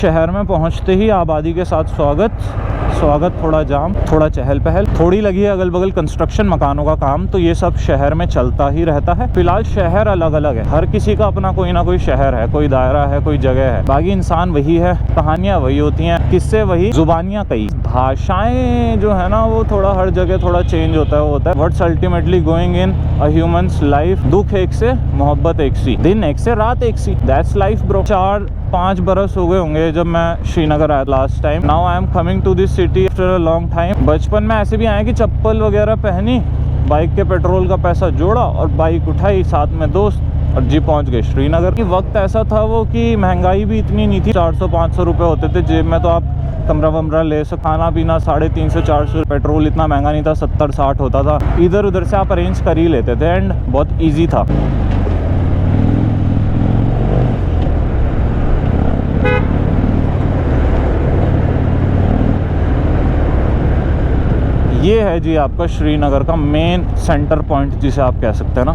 शहर में पहुंचते ही आबादी के साथ स्वागत, थोड़ा जाम, थोड़ा चहल पहल, थोड़ी लगी है अगल बगल कंस्ट्रक्शन, मकानों का काम, तो ये सब शहर में चलता ही रहता है। फिलहाल शहर अलग अलग है, हर किसी का अपना कोई ना कोई शहर है, कोई दायरा है, कोई जगह है। बाकी इंसान वही है, कहानियाँ वही होती हैं, किस्से वही, जुबानियाँ कई, भाषाएं जो है ना वो थोड़ा हर जगह थोड़ा चेंज होता है। What's ultimately going in a humans life, दुख एक से, मोहब्बत एक सी, दिन एक से, रात एक सी, दैट्स लाइफ ब्रो। 4-5 बरस हो गए होंगे जब मैं श्रीनगर आया last time. Now I am coming to this city after a long time. बचपन में ऐसे भी आए कि चप्पल वगैरह पहनी, बाइक के पेट्रोल का पैसा जोड़ा और बाइक उठाई, साथ में दोस्त, और जी पहुंच गए श्रीनगर। की वक्त ऐसा था वो कि महंगाई भी इतनी नहीं थी, 400-500 रुपये होते थे जेब में, तो आप कमरा वमरा ले सकते, खाना पीना 350-400, पेट्रोल इतना महंगा नहीं था, 70-60 होता था, इधर उधर से आप अरेंज कर ही लेते थे एंड बहुत ईजी था। ये है जी आपका श्रीनगर का मेन सेंटर पॉइंट जिसे आप कह सकते हैं ना।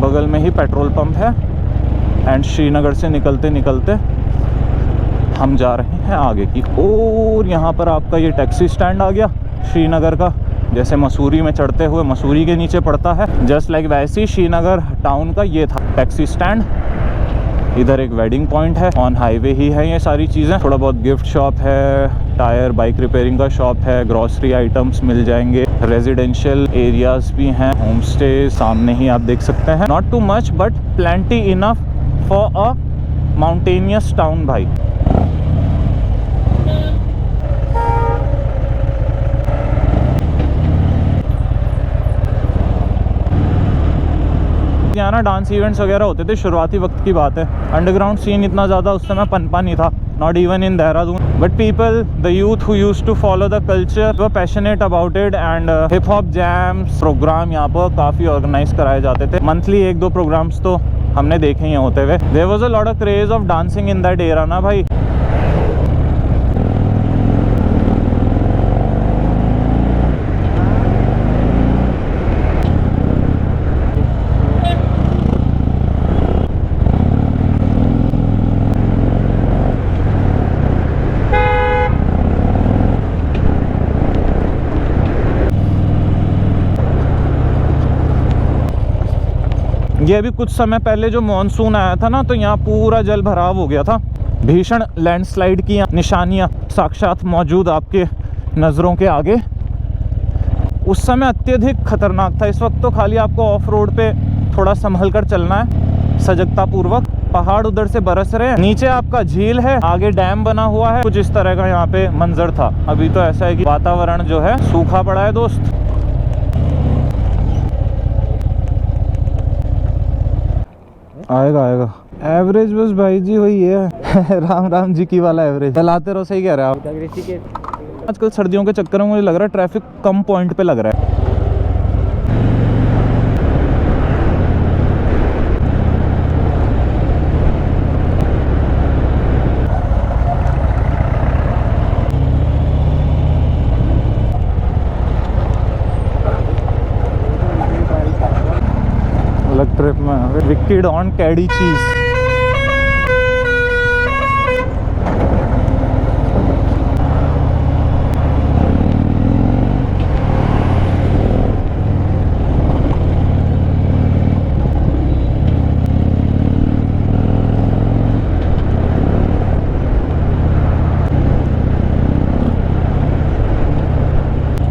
बगल में ही पेट्रोल पंप है एंड श्रीनगर से निकलते निकलते हम जा रहे हैं आगे की और यहाँ पर आपका ये टैक्सी स्टैंड आ गया श्रीनगर का। जैसे मसूरी में चढ़ते हुए मसूरी के नीचे पड़ता है, जस्ट लाइक वैसे ही श्रीनगर टाउन का ये था टैक्सी स्टैंड। इधर एक वेडिंग पॉइंट है, ऑन हाईवे ही है ये सारी चीज़ें। थोड़ा बहुत गिफ्ट शॉप है, टायर बाइक रिपेयरिंग का शॉप है, ग्रॉसरी आइटम्स मिल जाएंगे, रेजिडेंशियल एरियाज भी हैं, होम स्टे सामने ही आप देख सकते हैं। Not too much but plenty enough for a mountainous town भाई। यहाँ ना डांस इवेंट्स वगैरह होते थे, शुरुआती वक्त की बात है। अंडरग्राउंड सीन इतना ज़्यादा उस समय पनपा नहीं था, not even in Dehradun, but people, the youth who used to follow the culture were passionate about it and hip hop jams program यहाँ पर काफ़ी ऑर्गेनाइज कराए जाते थे। मंथली 1-2 प्रोग्राम्स तो हमने देखे ही होते हुए। There was a lot of craze of dancing in that era ना भाई। ये अभी कुछ समय पहले जो मॉनसून आया था ना, तो यहाँ पूरा जल भराव हो गया था। भीषण लैंडस्लाइड की निशानियाँ साक्षात मौजूद आपके नज़रों के आगे। उस समय अत्यधिक खतरनाक था। इस वक्त तो खाली आपको ऑफ रोड पे थोड़ा संभल कर चलना है सजगता पूर्वक। पहाड़ उधर से बरस रहे हैं, नीचे आपका झील है, आगे डैम बना हुआ है। कुछ इस तरह का यहाँ पे मंजर था। अभी तो ऐसा है कि वातावरण जो है सूखा पड़ा है दोस्त। आएगा एवरेज बस भाई जी वही है राम राम जी की वाला एवरेज चलाते रहो। सही कह रहे हैं आप। आजकल सर्दियों के चक्कर में मुझे लग रहा है ट्रैफिक कम पॉइंट पे लग रहा है। ट्रिप में विक्की डॉन कैडी चीज।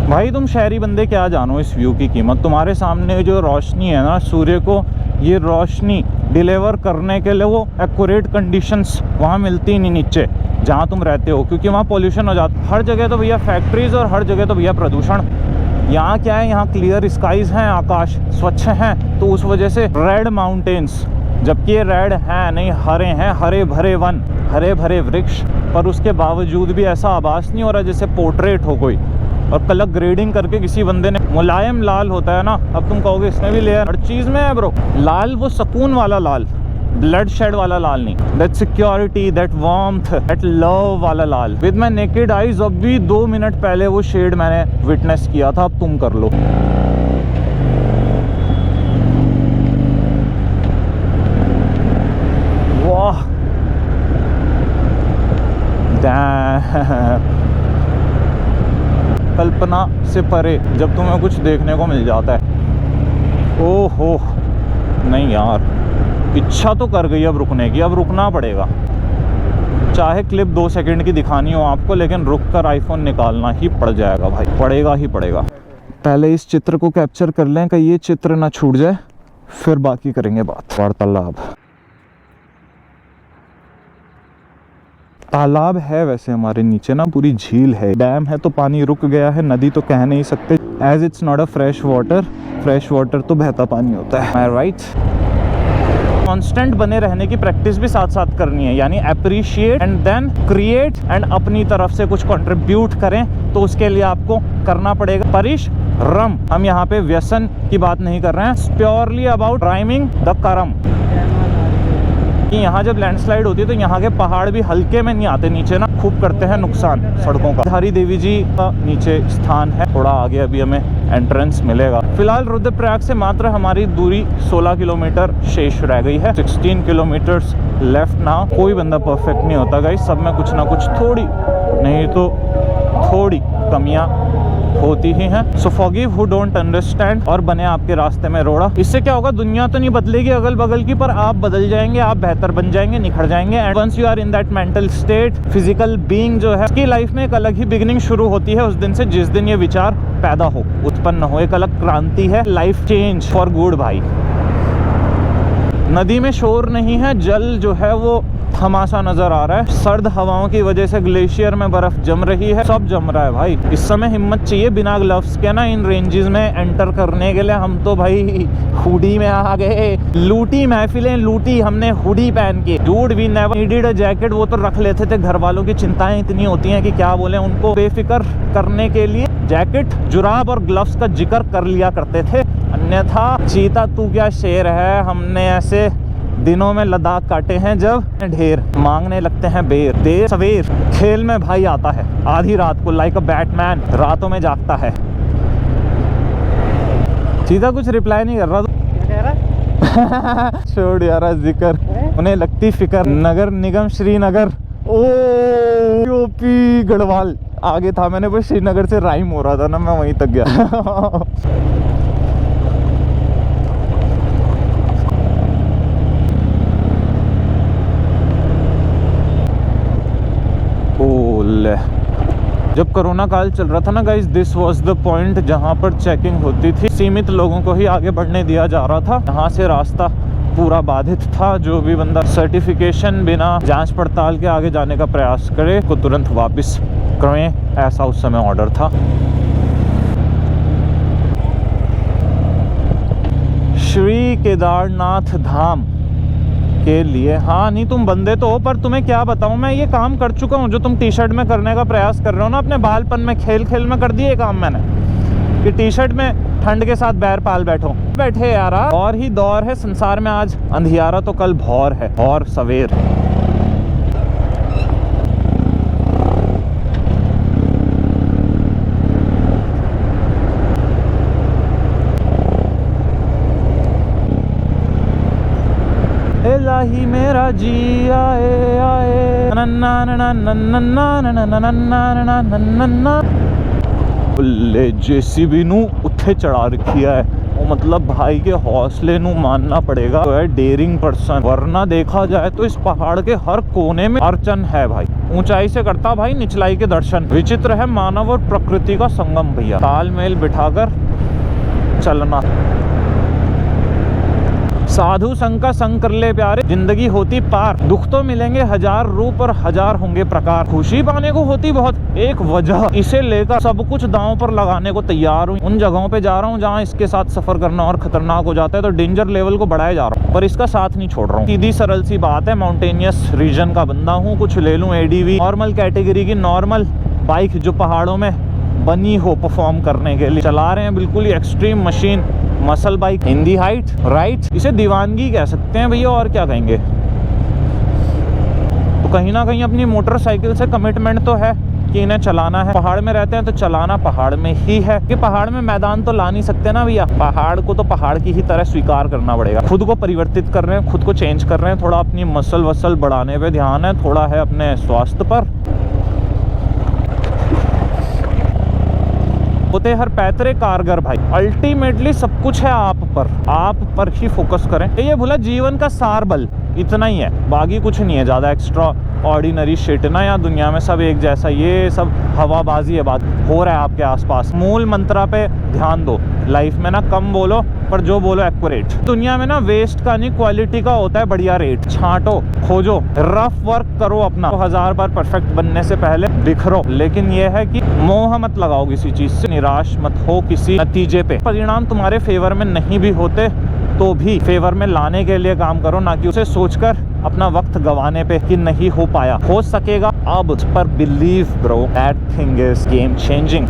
भाई तुम शहरी बंदे क्या जानो इस व्यू की कीमत। तुम्हारे सामने जो रोशनी है ना सूर्य को, ये रोशनी डिलीवर करने के लिए वो एक्यूरेट कंडीशंस वहाँ मिलती नहीं नीचे जहाँ तुम रहते हो, क्योंकि वहाँ पोल्यूशन हो जाता। हर जगह तो भैया फैक्ट्रीज और हर जगह तो भैया प्रदूषण। यहाँ क्या है, यहाँ क्लियर स्काइज हैं, आकाश स्वच्छ हैं, तो उस वजह से रेड माउंटेन्स, जबकि ये रेड हैं नहीं, हरे हैं, हरे भरे वन, हरे भरे वृक्ष, पर उसके बावजूद भी ऐसा आभास नहीं हो रहा जैसे पोर्ट्रेट हो कोई। और कलर ग्रेडिंग करके किसी बंदे ने, मुलायम लाल होता है ना, अब तुम कहोगे इसमें भी लेयर, हर चीज़ में है ब्रो। लाल वो सुकून वाला लाल, ब्लड शेड वाला लाल नहीं, that security, that warmth, that love वाला लाल। विद माई नेकेड आईज अभी 2 मिनट पहले वो शेड मैंने विटनेस किया था, अब तुम कर लो। वाह कल्पना से परे जब तुम्हें कुछ देखने को मिल जाता है। ओहो नहीं यार, इच्छा तो कर गई अब रुकने की, अब रुकना पड़ेगा। चाहे क्लिप 2 सेकंड की दिखानी हो आपको, लेकिन रुक कर आईफोन निकालना ही पड़ जाएगा भाई, पड़ेगा ही पड़ेगा। पहले इस चित्र को कैप्चर कर लें, कि ये चित्र ना छूट जाए, फिर बाकी करेंगे बात। वार्तालाप। तालाब है वैसे हमारे नीचे ना, पूरी झील है, डैम है तो पानी रुक गया है, नदी तो कह नहीं सकते, as it's not a fresh water. Fresh water तो बहता पानी होता है, राइट। कांस्टेंट बने रहने की प्रैक्टिस भी साथ साथ करनी है, यानी appreciate and then create, and अपनी तरफ से कुछ कंट्रीब्यूट करें तो उसके लिए आपको करना पड़ेगा परिश्रम। हम यहाँ पे व्यसन की बात नहीं कर रहे हैं, प्योरली अबाउट राइमिंग द करम। यहाँ जब लैंडस्लाइड होती है तो यहाँ के पहाड़ भी हल्के में नहीं आते नीचे ना, खूब करते हैं नुकसान सड़कों का। धारी देवी जी का नीचे स्थान है, थोड़ा आगे अभी हमें एंट्रेंस मिलेगा। फिलहाल रुद्रप्रयाग से मात्र हमारी दूरी 16 किलोमीटर शेष रह गई है, 16 किलोमीटर्स लेफ्ट नाउ। कोई बंदा परफेक्ट नहीं होता गाइस, सब में कुछ ना कुछ थोड़ी नहीं तो थोड़ी कमियां होती ही हैं। सो फॉरगिव हु डोंट अंडरस्टैंड, और बने आपके रास्ते में रोड़ा। इससे क्या होगा, दुनिया तो नहीं बदलेगी अगल बगल की, पर आप बदल जाएंगे, आप बेहतर बन जाएंगे, निखर जाएंगे। And once you are in that mental state, physical being जो है, उसकी लाइफ में एक अलग ही बिगिनिंग शुरू होती है उस दिन से, जिस दिन ये विचार पैदा हो, उत्पन्न हो। एक अलग क्रांति है, लाइफ चेंज फॉर गुड भाई। नदी में शोर नहीं है, जल जो है वो थमासा नजर आ रहा है। सर्द हवाओं की वजह से ग्लेशियर में बर्फ जम रही है, सब जम रहा है भाई। इस समय हिम्मत चाहिए बिना ग्लव्स के ना इन रेंजेस में एंटर करने के लिए। हम तो भाई हुडी में आ गए, लूटी महफिलें लूटी हमने हुडी पहन के। Dude we never needed a jacket, वो तो रख लेते थे। घर वालों की चिंताएं इतनी होती हैं कि क्या बोले, उनको बेफिक्र करने के लिए जैकेट, जुराब और ग्लव्स का जिक्र कर लिया करते थे। अन्यथा चीता तू क्या शेर है, हमने ऐसे दिनों में लद्दाख काटे हैं जब ढेर मांगने लगते हैं बेर। देर सवेर खेल में भाई आता है, आधी रात को, लाइक अ बैटमैन रातों में जागता है। सीधा कुछ रिप्लाई नहीं कर रहा तो छोड़ यार जिक्र, उन्हें लगती फिकर। नगर निगम श्रीनगर, ओ यूपी गढ़वाल आगे था, मैंने बस श्रीनगर से राइम हो रहा था ना, मैं वहीं तक गया। जब कोरोना काल चल रहा था ना guys, this was the point जहां पर चेकिंग होती थी। सीमित लोगों को ही आगे बढ़ने दिया जा रहा था। यहाँ से रास्ता पूरा बाधित था। जो भी बंदा सर्टिफिकेशन बिना जांच पड़ताल के आगे जाने का प्रयास करे को तुरंत वापस करें, ऐसा उस समय ऑर्डर था। श्री केदारनाथ धाम के लिए, हाँ नहीं तुम बंदे तो हो, पर तुम्हें क्या बताऊं, मैं ये काम कर चुका हूँ जो तुम टी शर्ट में करने का प्रयास कर रहे हो ना। अपने बालपन में खेल खेल में कर दिए काम मैंने, कि टी शर्ट में ठंड के साथ बैर पाल बैठे यारा। और ही दौर है संसार में, आज अंधियारा तो कल भौर है, और सवेर। इलाही मेरा जी आए आए नन्ना नन्ना नन्ना नन्ना नन्ना नन्ना नन्ना। ले जेसीबी नू उत्थे चढ़ा रखी है, वो मतलब भाई के हौसले नू मानना पड़ेगा। तो है डेयरिंग पर्सन, वरना देखा जाए तो इस पहाड़ के हर कोने में अर्चन है भाई। ऊंचाई से करता भाई निचलाई के दर्शन। विचित्र है मानव और प्रकृति का संगम भैया, तालमेल बिठाकर चलना। साधु संग का संग कर ले प्यारे, जिंदगी होती पार। दुख तो मिलेंगे हजार रूप और हजार होंगे प्रकार। खुशी पाने को होती बहुत एक वजह, इसे लेकर सब कुछ दांव पर लगाने को तैयार हूँ। उन जगहों पे जा रहा हूँ जहाँ इसके साथ सफर करना और खतरनाक हो जाता है, तो डेंजर लेवल को बढ़ाया जा रहा हूँ, पर इसका साथ नहीं छोड़ रहा हूँ। सीधी सरल सी बात है, माउंटेनियस रीजन का बंदा हूँ। कुछ ले लूँ एडीवी, नॉर्मल कैटेगरी की नॉर्मल बाइक जो पहाड़ों में बनी हो परफॉर्म करने के लिए। चला रहे हैं बिल्कुल ही extreme machine, muscle bike in the height, right. इसे दीवानगी कह सकते हैं भैया, और क्या कहेंगे। तो कहीं ना कहीं अपनी मोटरसाइकिल से कमिटमेंट तो है कि इन्हें चलाना है। पहाड़ में रहते हैं तो चलाना पहाड़ में ही है, कि पहाड़ में मैदान तो ला नहीं सकते ना भैया। पहाड़ को तो पहाड़ की ही तरह स्वीकार करना पड़ेगा। खुद को परिवर्तित कर रहे हैं, खुद को चेंज कर रहे हैं। थोड़ा अपनी मसल वसल बढ़ाने पे ध्यान है, थोड़ा है अपने स्वास्थ्य पर। होते हर पैतरे कारगर भाई। अल्टीमेटली सब कुछ है आप पर ही फोकस करें। ये बोला जीवन का सार बल इतना ही है, बाकी कुछ नहीं है ज़्यादा एक्स्ट्रा ऑर्डिनरी शिट ना। यहाँ दुनिया में सब एक जैसा, ये सब हवाबाजी है, बात हो रहा है आपके आसपास। मूल मंत्रा पे ध्यान दो लाइफ में ना, कम बोलो पर जो बोलो एक्यूरेट। दुनिया में ना वेस्ट का नहीं क्वालिटी का होता है बढ़िया रेट। छांटो, खोजो, रफ वर्क करो अपना। तो 1000 बार परफेक्ट बनने से पहले बिखरो, लेकिन यह है कि मोह मत लगाओ किसी चीज से, निराश मत हो किसी नतीजे पे। परिणाम तुम्हारे फेवर में नहीं भी होते तो भी फेवर में लाने के लिए काम करो, ना कि उसे सोचकर अपना वक्त गंवाने पे कि नहीं हो पाया। हो सकेगा अब, पर believe bro, that thing is game changing.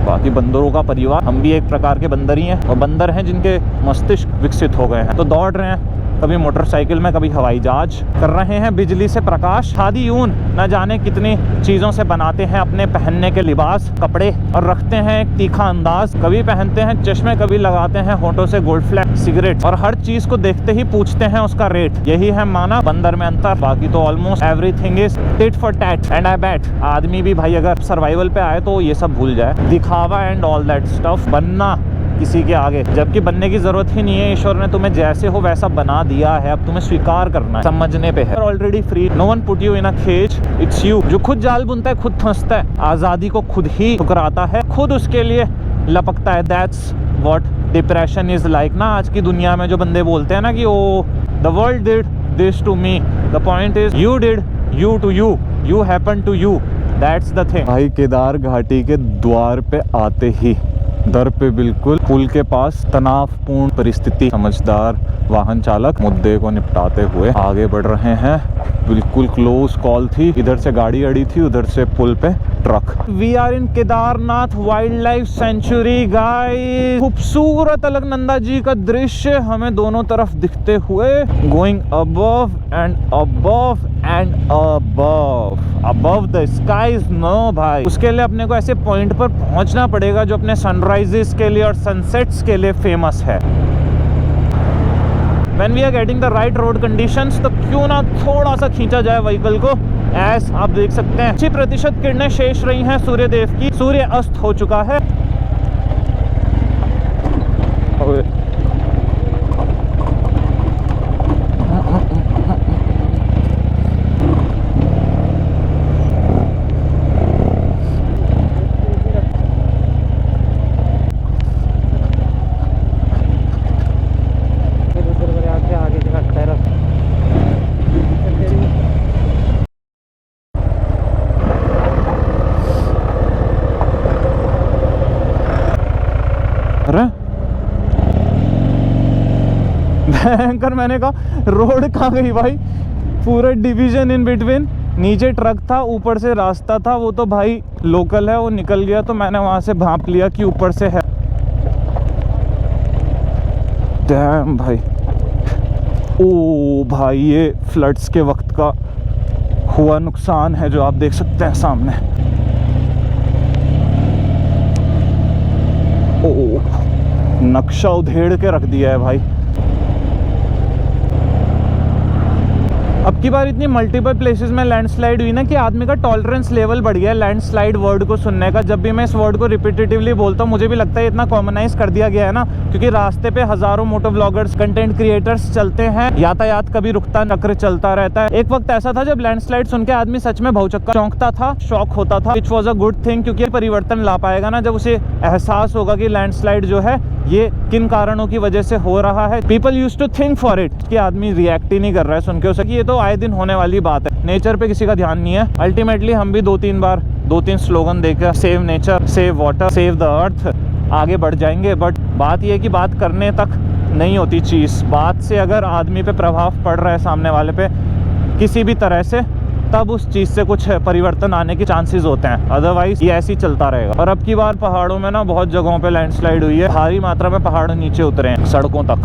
बाकी बंदरों का परिवार, हम भी एक प्रकार के बंदर ही हैं, और बंदर हैं जिनके मस्तिष्क विकसित हो गए हैं, तो दौड़ रहे हैं कभी मोटरसाइकिल में, कभी हवाई जहाज, कर रहे हैं बिजली से प्रकाश। खादी ऊन न जाने कितनी चीजों से बनाते हैं अपने पहनने के लिबास, कपड़े, और रखते हैं एक तीखा अंदाज। कभी पहनते हैं चश्मे, कभी लगाते हैं होठों से गोल्ड फ्लैग सिगरेट, और हर चीज को देखते ही पूछते हैं उसका रेट। यही है मानव बंदर में अंतर। बाकी तो almost everything is tit for tat. And I bat आदमी भी भाई अगर सर्वाइवल पे आए तो ये सब भूल जाए, दिखावा एंड ऑल दैट स्टफ, बनना किसी के आगे, जबकि बनने की जरूरत ही नहीं है। ईश्वर ने तुम्हें जैसे हो वैसा बना दिया है, अब तुम्हें स्वीकार करना है, समझने पे है। Already free, no one put you in a cage, it's you. जो खुद जाल बुनता है खुद फंसता है, आजादी को खुद ही ठुकराता है, खुद उसके लिए लपकता है। That's what depression is like ना। आज की दुनिया में जो बंदे बोलते हैं ना कि oh the world did this to me, the point is you did you to you, you happen to you, that's the thing. भाई केदार घाटी के द्वार पे आते ही दर पे बिल्कुल पुल के पास तनावपूर्ण परिस्थिति, समझदार वाहन चालक मुद्दे को निपटाते हुए आगे बढ़ रहे हैं। बिल्कुल क्लोज कॉल थी, इधर से गाड़ी अड़ी थी, उधर से पुल पे truck. We are in Kedarnath wildlife sanctuary guys. खूबसूरत अलकनंदा जी का दृश्य हमें दोनों तरफ दिखते हुए, going above and above and above, above the skies. No भाई, उसके लिए अपने को ऐसे पॉइंट पर पहुंचना पड़ेगा जो अपने सनराइजेस के लिए और सनसेट्स के लिए फेमस है। When we are getting the right road conditions, तो क्यों ना थोड़ा सा खींचा जाए व्हीकल को। ऐस आप देख सकते हैं 80% किरणें शेष रही हैं सूर्य देव की, सूर्य अस्त हो चुका है। भयंकर, मैंने कहा रोड कहाँ गई भाई, पूरा डिवीजन इन बिटवीन। नीचे ट्रक था, ऊपर से रास्ता था, वो तो भाई लोकल है, वो निकल गया, तो मैंने वहां से भांप लिया कि ऊपर से है। डैम भाई, ओ भाई ये फ्लड्स के वक्त का हुआ नुकसान है जो आप देख सकते हैं सामने। ओ नक्शा उधेड़ के रख दिया है भाई। अब की बार इतनी मल्टीपल प्लेसेस में लैंडस्लाइड हुई ना कि आदमी का टॉलरेंस लेवल बढ़ गया है लैंडस्लाइड वर्ड को सुनने का। जब भी मैं इस वर्ड को रिपीटेटिवली बोलता हूँ, मुझे भी लगता है इतना कॉमनाइज कर दिया गया है ना, क्योंकि रास्ते पे हजारों मोटो व्लॉगर्स, कंटेंट क्रिएटर्स चलते हैं, यातायात कभी रुकता चक्र चलता रहता है। एक वक्त ऐसा था जब लैंडस्लाइड सुन के आदमी सच में भौचक्का चौंकता था, शॉक होता था, which was a good thing, क्योंकि परिवर्तन ला पाएगा ना जब उसे एहसास होगा कि लैंडस्लाइड जो है ये किन कारणों की वजह से हो रहा है। People used to think for it, कि आदमी रिएक्ट ही नहीं कर रहा है सुन के उसे, कि ये तो आए दिन होने वाली बात है। नेचर पे किसी का ध्यान नहीं है। अल्टीमेटली हम भी 2-3 स्लोगन देकर save nature, save water, save the earth आगे बढ़ जाएंगे। बट बात यह है कि बात करने तक नहीं होती चीज़, बात से अगर आदमी पे प्रभाव पड़ रहा है सामने वाले पे किसी भी तरह से, तब उस चीज़ से कुछ परिवर्तन आने के चांसेस होते हैं, अदरवाइज ये ऐसे ही चलता रहेगा। और अब की बार पहाड़ों में ना बहुत जगहों पे लैंडस्लाइड हुई है, भारी मात्रा में पहाड़ नीचे उतरे हैं सड़कों तक।